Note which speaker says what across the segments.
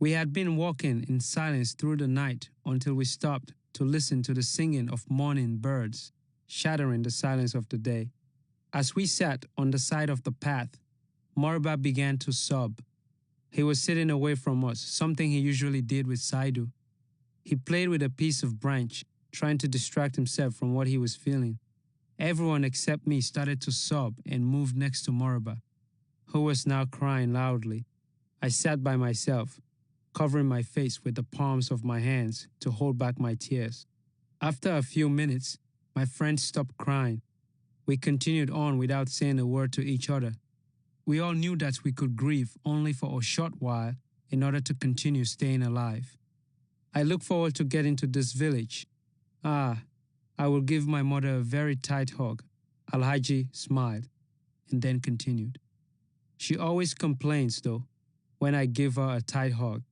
Speaker 1: We had been walking in silence through the night until we stopped to listen to the singing of morning birds, shattering the silence of the day. As we sat on the side of the path, Morba began to sob. He was sitting away from us, something he usually did with Saidu. He played with a piece of branch, trying to distract himself from what he was feeling. Everyone except me started to sob and moved next to Morba, who was now crying loudly. I sat by myself, covering my face with the palms of my hands to hold back my tears. After a few minutes, my friend stopped crying. We continued on without saying a word to each other. We all knew that we could grieve only for a short while in order to continue staying alive. I look forward to getting to this village. I will give my mother a very tight hug. Alhaji smiled and then continued. She always complains, though, when I give her a tight hug.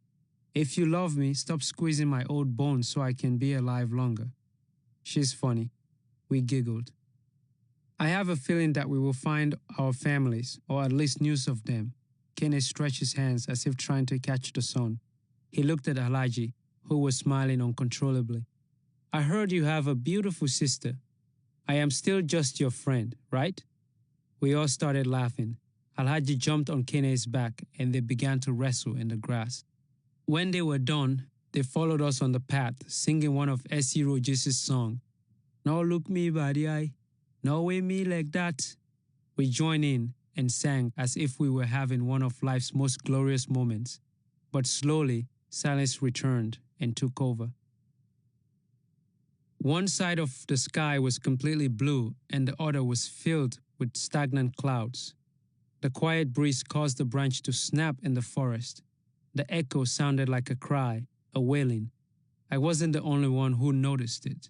Speaker 1: If you love me, stop squeezing my old bones so I can be alive longer. She's funny. We giggled. I have a feeling that we will find our families, or at least news of them. Kene stretched his hands as if trying to catch the sun. He looked at Alhaji, who was smiling uncontrollably. I heard you have a beautiful sister. I am still just your friend, right? We all started laughing. Alhaji jumped on Kene's back and they began to wrestle in the grass. When they were done, they followed us on the path, singing one of S.E. Rogers' songs. No look me body eye, no way me like that. We joined in and sang as if we were having one of life's most glorious moments. But slowly, silence returned and took over. One side of the sky was completely blue and the other was filled with stagnant clouds. The quiet breeze caused the branch to snap in the forest. The echo sounded like a cry, a wailing. I wasn't the only one who noticed it,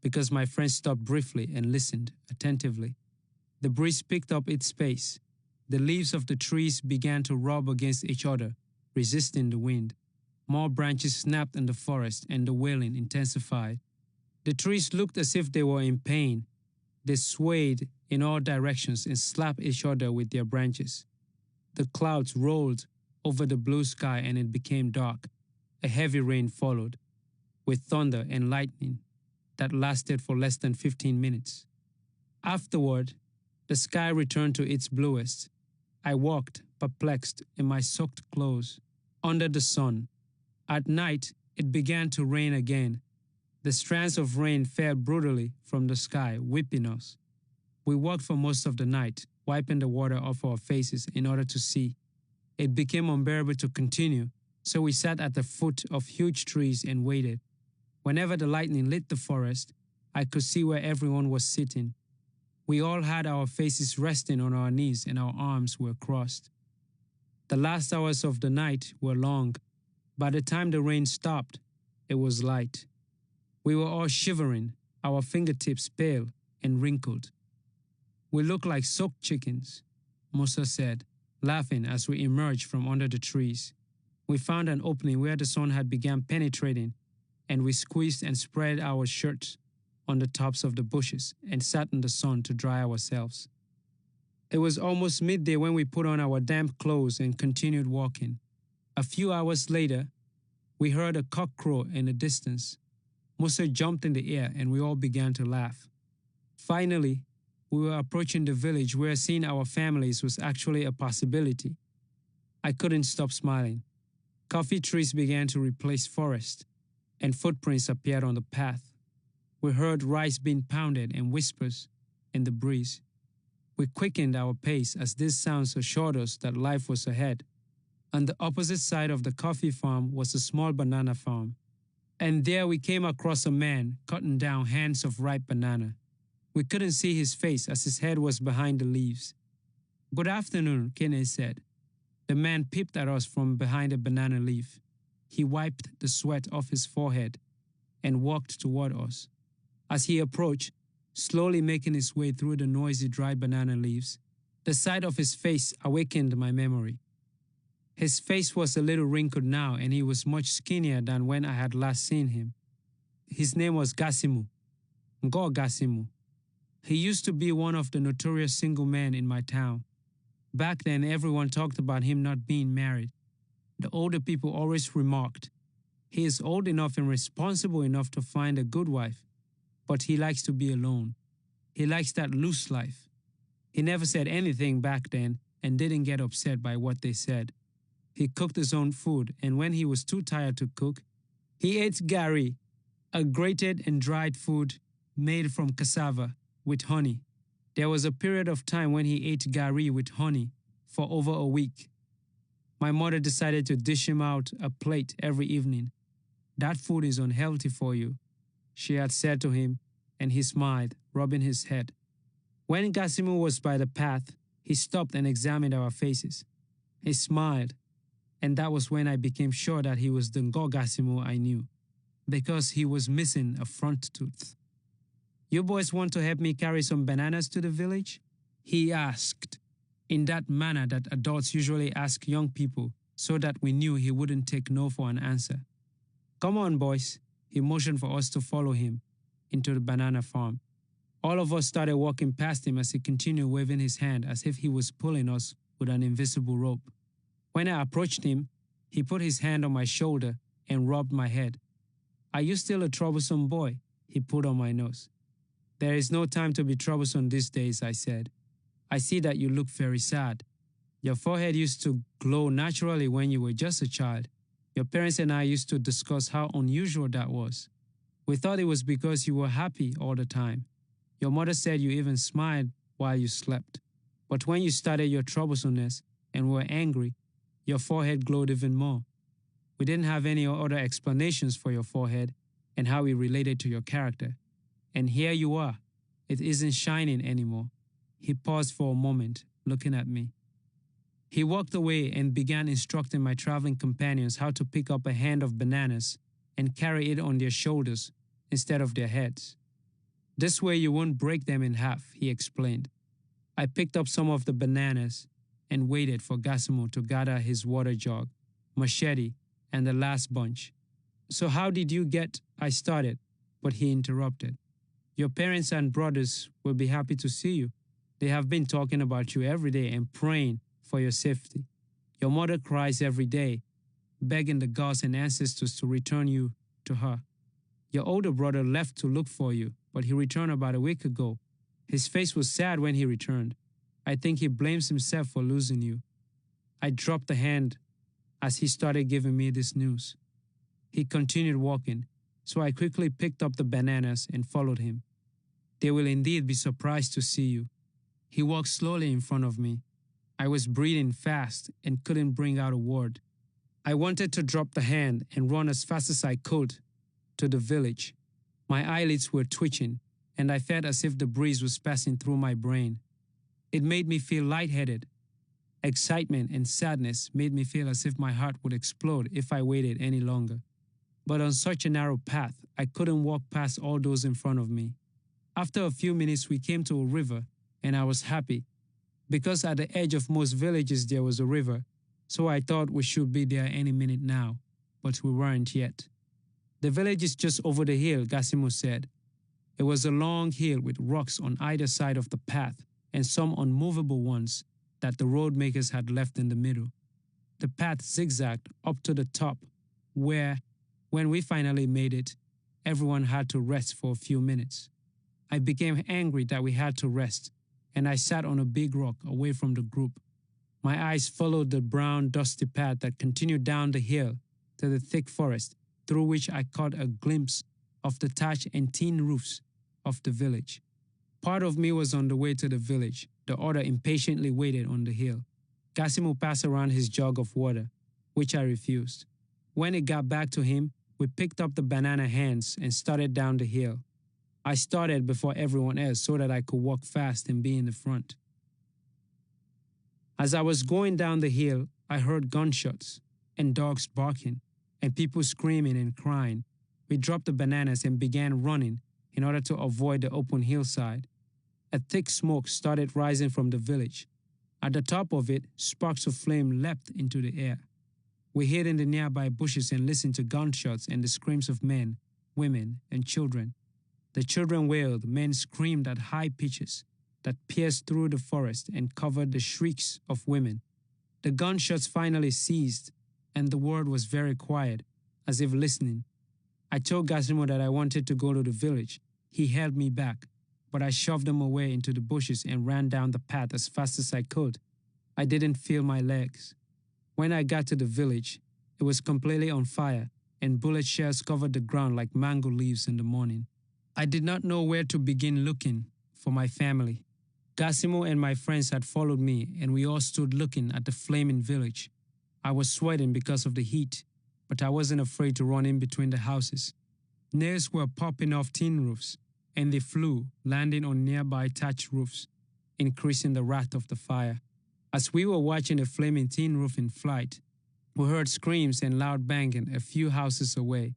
Speaker 1: because my friend stopped briefly and listened attentively. The breeze picked up its pace. The leaves of the trees began to rub against each other, resisting the wind. More branches snapped in the forest and the wailing intensified. The trees looked as if they were in pain. They swayed in all directions and slapped each other with their branches. The clouds rolled over the blue sky and it became dark. A heavy rain followed, with thunder and lightning that lasted for less than 15 minutes. Afterward, the sky returned to its bluest. I walked, perplexed, in my soaked clothes, under the sun. At night, it began to rain again. The strands of rain fell brutally from the sky, whipping us. We walked for most of the night, wiping the water off our faces in order to see. It became unbearable to continue, so we sat at the foot of huge trees and waited. Whenever the lightning lit the forest, I could see where everyone was sitting. We all had our faces resting on our knees and our arms were crossed. The last hours of the night were long. By the time the rain stopped, it was light. We were all shivering, our fingertips pale and wrinkled. We looked like soaked chickens, Musa said, laughing as we emerged from under the trees. We found an opening where the sun had begun penetrating, and we squeezed and spread our shirts on the tops of the bushes and sat in the sun to dry ourselves. It was almost midday when we put on our damp clothes and continued walking. A few hours later, we heard a cock crow in the distance. Musa jumped in the air and we all began to laugh. Finally, we were approaching the village where seeing our families was actually a possibility. I couldn't stop smiling. Coffee trees began to replace forest, and footprints appeared on the path. We heard rice being pounded and whispers in the breeze. We quickened our pace as these sounds assured us that life was ahead. On the opposite side of the coffee farm was a small banana farm, and there we came across a man cutting down hands of ripe banana. We couldn't see his face as his head was behind the leaves. Good afternoon, Kene said. The man peeped at us from behind a banana leaf. He wiped the sweat off his forehead and walked toward us. As he approached, slowly making his way through the noisy dry banana leaves, the sight of his face awakened my memory. His face was a little wrinkled now and he was much skinnier than when I had last seen him. His name was Gasimu, Ngo Gasimu. He used to be one of the notorious single men in my town. Back then, everyone talked about him not being married. The older people always remarked, "He is old enough and responsible enough to find a good wife, but he likes to be alone. He likes that loose life." He never said anything back then and didn't get upset by what they said. He cooked his own food, and when he was too tired to cook, he ate gari, a grated and dried food made from cassava with honey. There was a period of time when he ate gari with honey for over a week. My mother decided to dish him out a plate every evening. "That food is unhealthy for you," she had said to him, and he smiled, rubbing his head. When Gasimu was by the path, he stopped and examined our faces. He smiled, and that was when I became sure that he was the Ngo Gasimu I knew, because he was missing a front tooth. "You boys want to help me carry some bananas to the village?" he asked, in that manner that adults usually ask young people, so that we knew he wouldn't take no for an answer. "Come on, boys." He motioned for us to follow him into the banana farm. All of us started walking past him as he continued waving his hand as if he was pulling us with an invisible rope. When I approached him, he put his hand on my shoulder and rubbed my head. "Are you still a troublesome boy?" he put on my nose. "There is no time to be troublesome these days," I said. "I see that you look very sad. Your forehead used to glow naturally when you were just a child. Your parents and I used to discuss how unusual that was. We thought it was because you were happy all the time. Your mother said you even smiled while you slept. But when you started your troublesomeness and were angry, your forehead glowed even more. We didn't have any other explanations for your forehead and how it related to your character. And here you are. It isn't shining anymore." He paused for a moment, looking at me. He walked away and began instructing my traveling companions how to pick up a hand of bananas and carry it on their shoulders instead of their heads. "This way you won't break them in half," he explained. I picked up some of the bananas and waited for Gasimu to gather his water jug, machete, and the last bunch. "So how did you get—" I started, but he interrupted. "Your parents and brothers will be happy to see you. They have been talking about you every day and praying for your safety. Your mother cries every day, begging the gods and ancestors to return you to her. Your older brother left to look for you, but he returned about a week ago. His face was sad when he returned. I think he blames himself for losing you." I dropped the hand as he started giving me this news. He continued walking, so I quickly picked up the bananas and followed him. "They will indeed be surprised to see you." He walked slowly in front of me. I was breathing fast and couldn't bring out a word. I wanted to drop the hand and run as fast as I could to the village. My eyelids were twitching, and I felt as if the breeze was passing through my brain. It made me feel lightheaded. Excitement and sadness made me feel as if my heart would explode if I waited any longer. But on such a narrow path, I couldn't walk past all those in front of me. After a few minutes, we came to a river, and I was happy, because at the edge of most villages there was a river, so I thought we should be there any minute now, but we weren't yet. "The village is just over the hill," Gasimu said. It was a long hill with rocks on either side of the path and some unmovable ones that the road makers had left in the middle. The path zigzagged up to the top, where, when we finally made it, everyone had to rest for a few minutes. I became angry that we had to rest, and I sat on a big rock away from the group. My eyes followed the brown, dusty path that continued down the hill to the thick forest, through which I caught a glimpse of the thatch and tin roofs of the village. Part of me was on the way to the village, the other impatiently waited on the hill. Gasimu passed around his jug of water, which I refused. When it got back to him, we picked up the banana hands and started down the hill. I started before everyone else so that I could walk fast and be in the front. As I was going down the hill, I heard gunshots and dogs barking and people screaming and crying. We dropped the bananas and began running in order to avoid the open hillside. A thick smoke started rising from the village. At the top of it, sparks of flame leapt into the air. We hid in the nearby bushes and listened to gunshots and the screams of men, women, and children. The children wailed, men screamed at high pitches that pierced through the forest and covered the shrieks of women. The gunshots finally ceased, and the world was very quiet, as if listening. I told Gasimo that I wanted to go to the village. He held me back, but I shoved him away into the bushes and ran down the path as fast as I could. I didn't feel my legs. When I got to the village, it was completely on fire, and bullet shells covered the ground like mango leaves in the morning. I did not know where to begin looking for my family. Gasimo and my friends had followed me, and we all stood looking at the flaming village. I was sweating because of the heat, but I wasn't afraid to run in between the houses. Nails were popping off tin roofs, and they flew, landing on nearby thatched roofs, increasing the wrath of the fire. As we were watching the flaming tin roof in flight, we heard screams and loud banging a few houses away.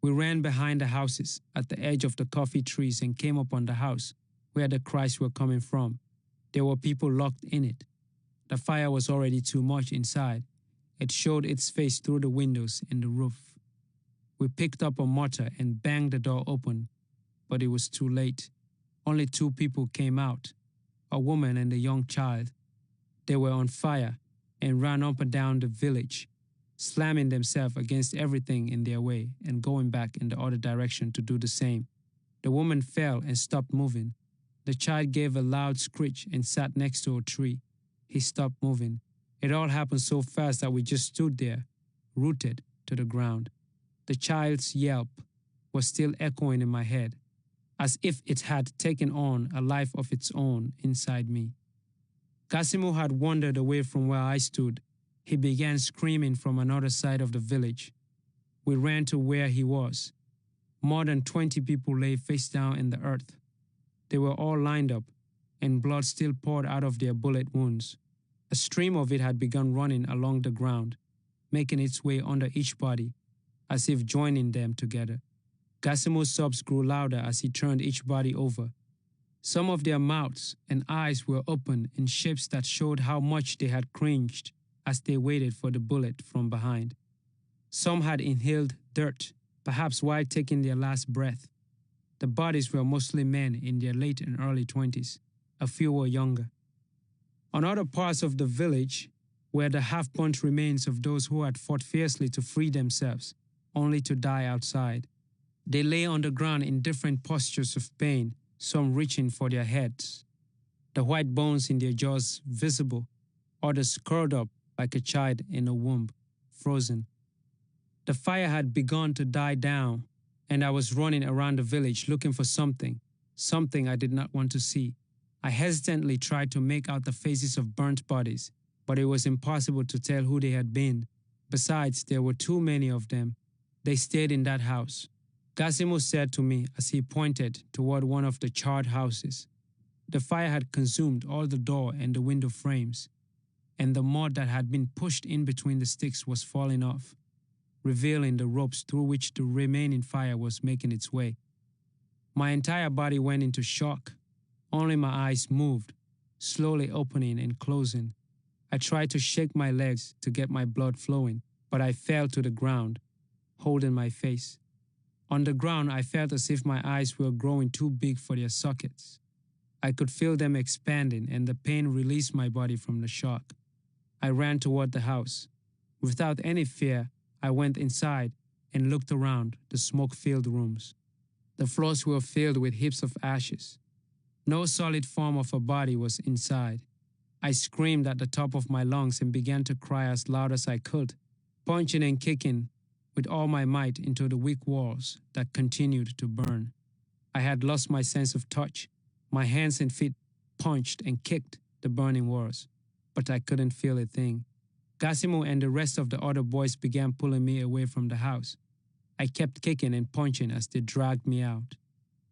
Speaker 1: We ran behind the houses at the edge of the coffee trees and came upon the house where the cries were coming from. There were people locked in it. The fire was already too much inside. It showed its face through the windows in the roof. We picked up a mortar and banged the door open, but it was too late. Only 2 people came out, a woman and a young child. They were on fire and ran up and down the village, slamming themselves against everything in their way and going back in the other direction to do the same. The woman fell and stopped moving. The child gave a loud screech and sat next to a tree. He stopped moving. It all happened so fast that we just stood there, rooted to the ground. The child's yelp was still echoing in my head, as if it had taken on a life of its own inside me. Gasimo had wandered away from where I stood. He began screaming from another side of the village. We ran to where he was. More than 20 people lay face down in the earth. They were all lined up, and blood still poured out of their bullet wounds. A stream of it had begun running along the ground, making its way under each body, as if joining them together. Gasimo's sobs grew louder as he turned each body over. Some of their mouths and eyes were open in shapes that showed how much they had cringed as they waited for the bullet from behind. Some had inhaled dirt, perhaps while taking their last breath. The bodies were mostly men in their late and early 20s. A few were younger. On other parts of the village were the half-burnt remains of those who had fought fiercely to free themselves, only to die outside. They lay on the ground in different postures of pain, some reaching for their heads, the white bones in their jaws visible, others curled up like a child in a womb, frozen. The fire had begun to die down, and I was running around the village looking for something I did not want to see. I hesitantly tried to make out the faces of burnt bodies, but it was impossible to tell who they had been. Besides, there were too many of them. They stayed in that house. Gasimo said to me as he pointed toward one of the charred houses. The fire had consumed all the door and the window frames, and the mud that had been pushed in between the sticks was falling off, revealing the ropes through which the remaining fire was making its way. My entire body went into shock. Only my eyes moved, slowly opening and closing. I tried to shake my legs to get my blood flowing, but I fell to the ground, holding my face. On the ground, I felt as if my eyes were growing too big for their sockets. I could feel them expanding, and the pain released my body from the shock. I ran toward the house. Without any fear, I went inside and looked around the smoke-filled rooms. The floors were filled with heaps of ashes. No solid form of a body was inside. I screamed at the top of my lungs and began to cry as loud as I could, punching and kicking with all my might into the weak walls that continued to burn. I had lost my sense of touch. My hands and feet punched and kicked the burning walls, but I couldn't feel a thing. Gasimo and the rest of the other boys began pulling me away from the house. I kept kicking and punching as they dragged me out.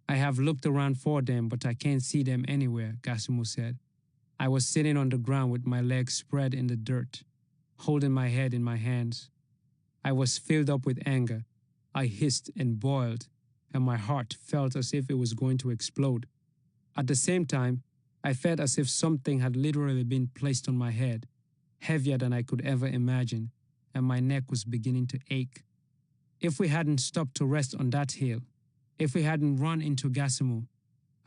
Speaker 1: I have looked around for them, but I can't see them anywhere, Gasimo said. I was sitting on the ground with my legs spread in the dirt, holding my head in my hands. I was filled up with anger. I hissed and boiled, and my heart felt as if it was going to explode. At the same time, I felt as if something had literally been placed on my head, heavier than I could ever imagine, and my neck was beginning to ache. If we hadn't stopped to rest on that hill, if we hadn't run into Gasimo,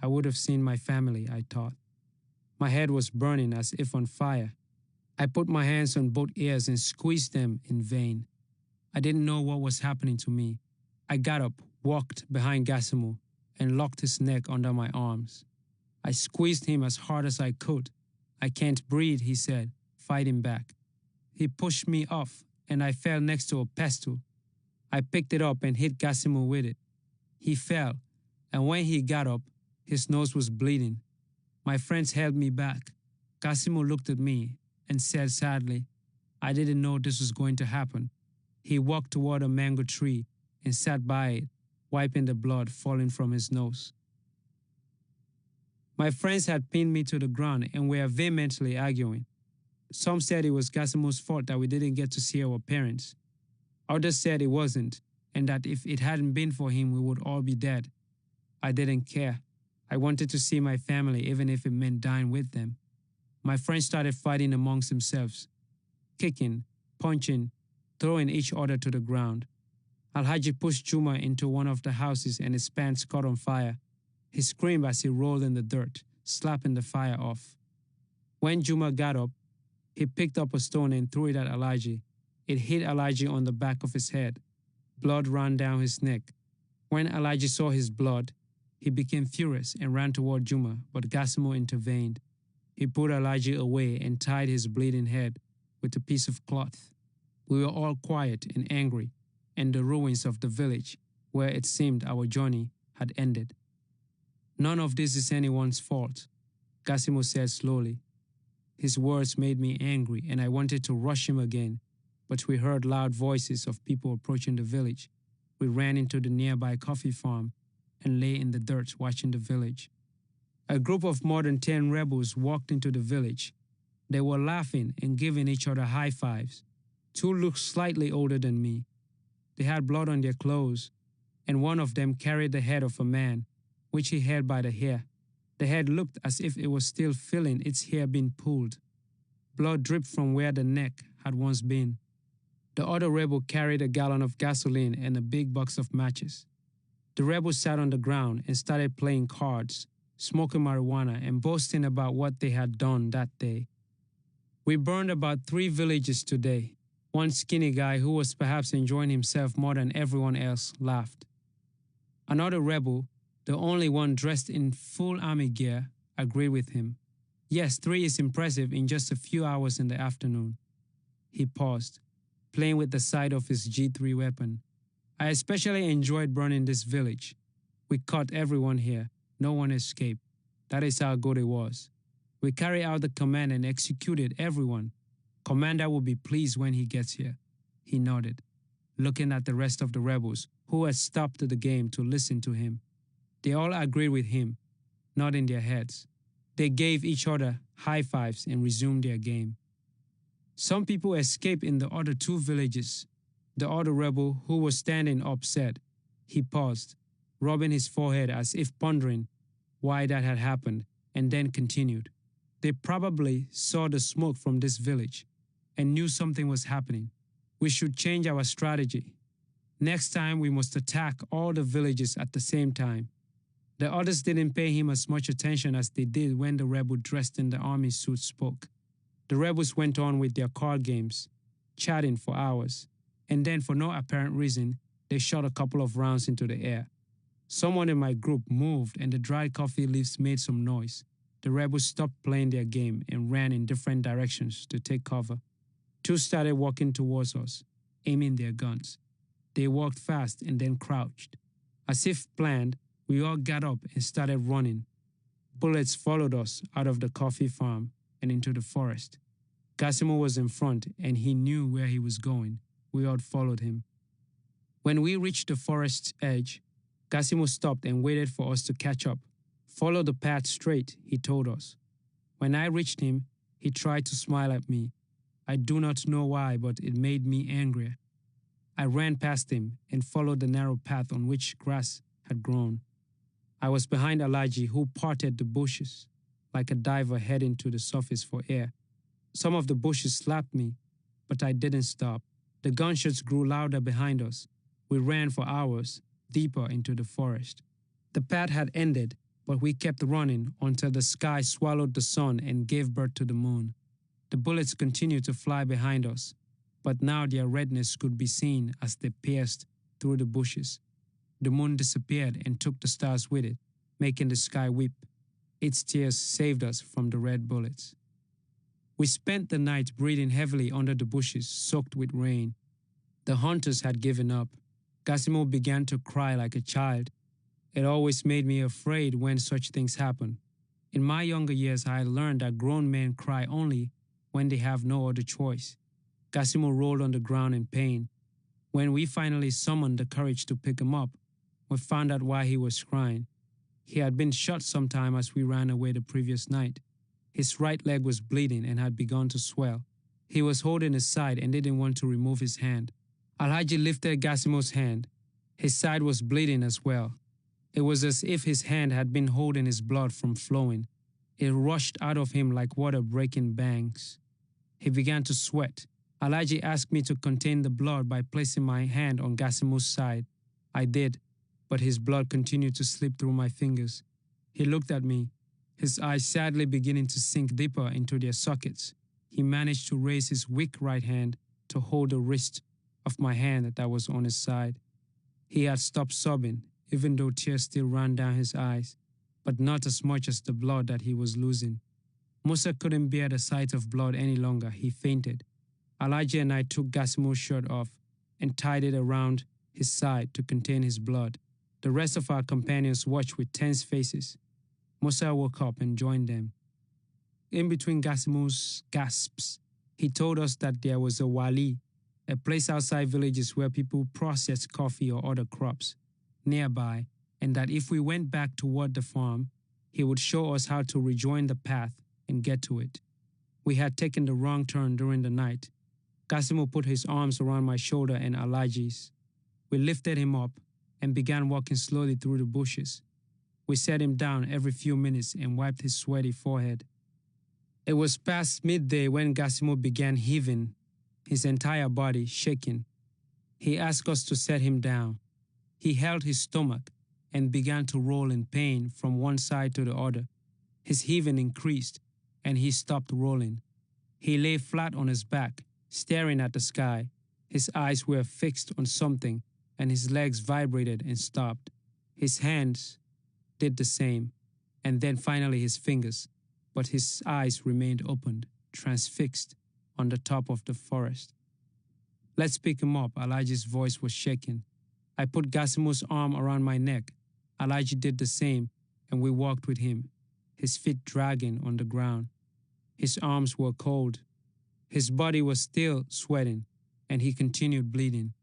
Speaker 1: I would have seen my family, I thought. My head was burning as if on fire. I put my hands on both ears and squeezed them in vain. I didn't know what was happening to me. I got up, walked behind Gassimo, and locked his neck under my arms. I squeezed him as hard as I could. "I can't breathe," he said, fighting back. He pushed me off, and I fell next to a pestle. I picked it up and hit Gassimo with it. He fell, and when he got up, his nose was bleeding. My friends held me back. Gassimo looked at me and said sadly, "I didn't know this was going to happen." He walked toward a mango tree and sat by it, wiping the blood falling from his nose. My friends had pinned me to the ground and were vehemently arguing. Some said it was Gassimo's fault that we didn't get to see our parents. Others said it wasn't, and that if it hadn't been for him, we would all be dead. I didn't care. I wanted to see my family, even if it meant dying with them. My friends started fighting amongst themselves, kicking, punching, throwing each other to the ground. Alhaji pushed Juma into one of the houses and his pants caught on fire. He screamed as he rolled in the dirt, slapping the fire off. When Juma got up, he picked up a stone and threw it at Alhaji. It hit Alhaji on the back of his head. Blood ran down his neck. When Alhaji saw his blood, he became furious and ran toward Juma, but Gassimo intervened. He put Alhaji away and tied his bleeding head with a piece of cloth. We were all quiet and angry, in the ruins of the village, where it seemed our journey had ended. "None of this is anyone's fault," Gassimo said slowly. His words made me angry, and I wanted to rush him again, but we heard loud voices of people approaching the village. We ran into the nearby coffee farm and lay in the dirt watching the village. A group of more than 10 rebels walked into the village. They were laughing and giving each other high fives. 2 looked slightly older than me. They had blood on their clothes, and one of them carried the head of a man, which he held by the hair. The head looked as if it was still feeling its hair being pulled. Blood dripped from where the neck had once been. The other rebel carried a gallon of gasoline and a big box of matches. The rebels sat on the ground and started playing cards, smoking marijuana, and boasting about what they had done that day. "We burned about 3 villages today." One skinny guy, who was perhaps enjoying himself more than everyone else, laughed. Another rebel, the only one dressed in full army gear, agreed with him. "Yes, 3 is impressive in just a few hours in the afternoon." He paused, playing with the sight of his G3 weapon. "I especially enjoyed burning this village. We caught everyone here. No one escaped. That is how good it was. We carried out the command and executed everyone. Commander will be pleased when he gets here." He nodded, looking at the rest of the rebels who had stopped the game to listen to him. They all agreed with him, nodding their heads. They gave each other high fives and resumed their game. "Some people escaped in the other 2 villages," the other rebel who was standing up said. He paused, rubbing his forehead as if pondering why that had happened, and then continued. "They probably saw the smoke from this village and knew something was happening. We should change our strategy. Next time we must attack all the villages at the same time." The others didn't pay him as much attention as they did when the rebel dressed in the army suit spoke. The rebels went on with their card games, chatting for hours, and then for no apparent reason, they shot a couple of rounds into the air. Someone in my group moved and the dried coffee leaves made some noise. The rebels stopped playing their game and ran in different directions to take cover. 2 started walking towards us, aiming their guns. They walked fast and then crouched. As if planned, we all got up and started running. Bullets followed us out of the coffee farm and into the forest. Gassimo was in front and he knew where he was going. We all followed him. When we reached the forest's edge, Gassimo stopped and waited for us to catch up. "Follow the path straight," he told us. When I reached him, he tried to smile at me. I do not know why, but it made me angrier. I ran past him and followed the narrow path on which grass had grown. I was behind Alhaji, who parted the bushes like a diver heading to the surface for air. Some of the bushes slapped me, but I didn't stop. The gunshots grew louder behind us. We ran for hours, deeper into the forest. The path had ended, but we kept running until the sky swallowed the sun and gave birth to the moon. The bullets continued to fly behind us, but now their redness could be seen as they pierced through the bushes. The moon disappeared and took the stars with it, making the sky weep. Its tears saved us from the red bullets. We spent the night breathing heavily under the bushes, soaked with rain. The hunters had given up. Gassimo began to cry like a child. It always made me afraid when such things happen. In my younger years, I had learned that grown men cry only when they have no other choice. Gassimo rolled on the ground in pain. When we finally summoned the courage to pick him up, we found out why he was crying. He had been shot sometime as we ran away the previous night. His right leg was bleeding and had begun to swell. He was holding his side and didn't want to remove his hand. Alhaji lifted Gassimo's hand. His side was bleeding as well. It was as if his hand had been holding his blood from flowing. It rushed out of him like water breaking banks. He began to sweat. Alhaji asked me to contain the blood by placing my hand on Gassimo's side. I did, but his blood continued to slip through my fingers. He looked at me, his eyes sadly beginning to sink deeper into their sockets. He managed to raise his weak right hand to hold the wrist of my hand that was on his side. He had stopped sobbing, even though tears still ran down his eyes, but not as much as the blood that he was losing. Musa couldn't bear the sight of blood any longer. He fainted. Alhaji and I took Gassimo's shirt off and tied it around his side to contain his blood. The rest of our companions watched with tense faces. Musa woke up and joined them. In between Gassimo's gasps, he told us that there was a wali, a place outside villages where people process coffee or other crops, nearby, and that if we went back toward the farm, he would show us how to rejoin the path and get to it. We had taken the wrong turn during the night. Gassimo put his arms around my shoulder and Alhaji's. We lifted him up and began walking slowly through the bushes. We set him down every few minutes and wiped his sweaty forehead. It was past midday when Gassimo began heaving, his entire body shaking. He asked us to set him down. He held his stomach and began to roll in pain from one side to the other. His heaving increased, and he stopped rolling. He lay flat on his back, staring at the sky. His eyes were fixed on something, and his legs vibrated and stopped. His hands did the same, and then finally his fingers, but his eyes remained opened, transfixed on the top of the forest. "Let's pick him up." Alhaji's voice was shaking. I put Gassimo's arm around my neck. Alhaji did the same, and we walked with him, his feet dragging on the ground. His arms were cold. His body was still sweating, and he continued bleeding.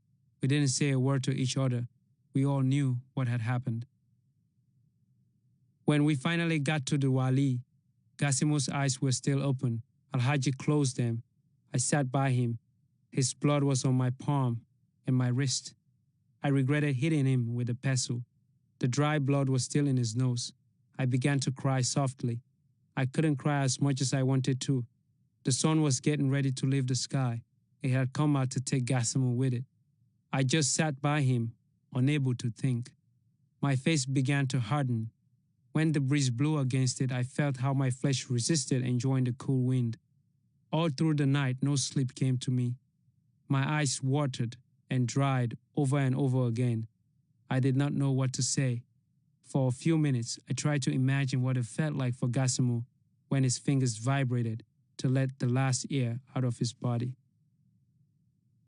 Speaker 1: We didn't say a word to each other. We all knew what had happened. When we finally got to the wali, Gassimo's eyes were still open. Alhaji closed them. I sat by him. His blood was on my palm and my wrist. I regretted hitting him with a pestle. The dry blood was still in his nose. I began to cry softly. I couldn't cry as much as I wanted to. The sun was getting ready to leave the sky. It had come out to take Gassimo with it. I just sat by him, unable to think. My face began to harden. When the breeze blew against it, I felt how my flesh resisted enjoying the cool wind. All through the night, no sleep came to me. My eyes watered and dried over and over again. I did not know what to say. For a few minutes, I tried to imagine what it felt like for Gassimo when his fingers vibrated to let the last air out of his body.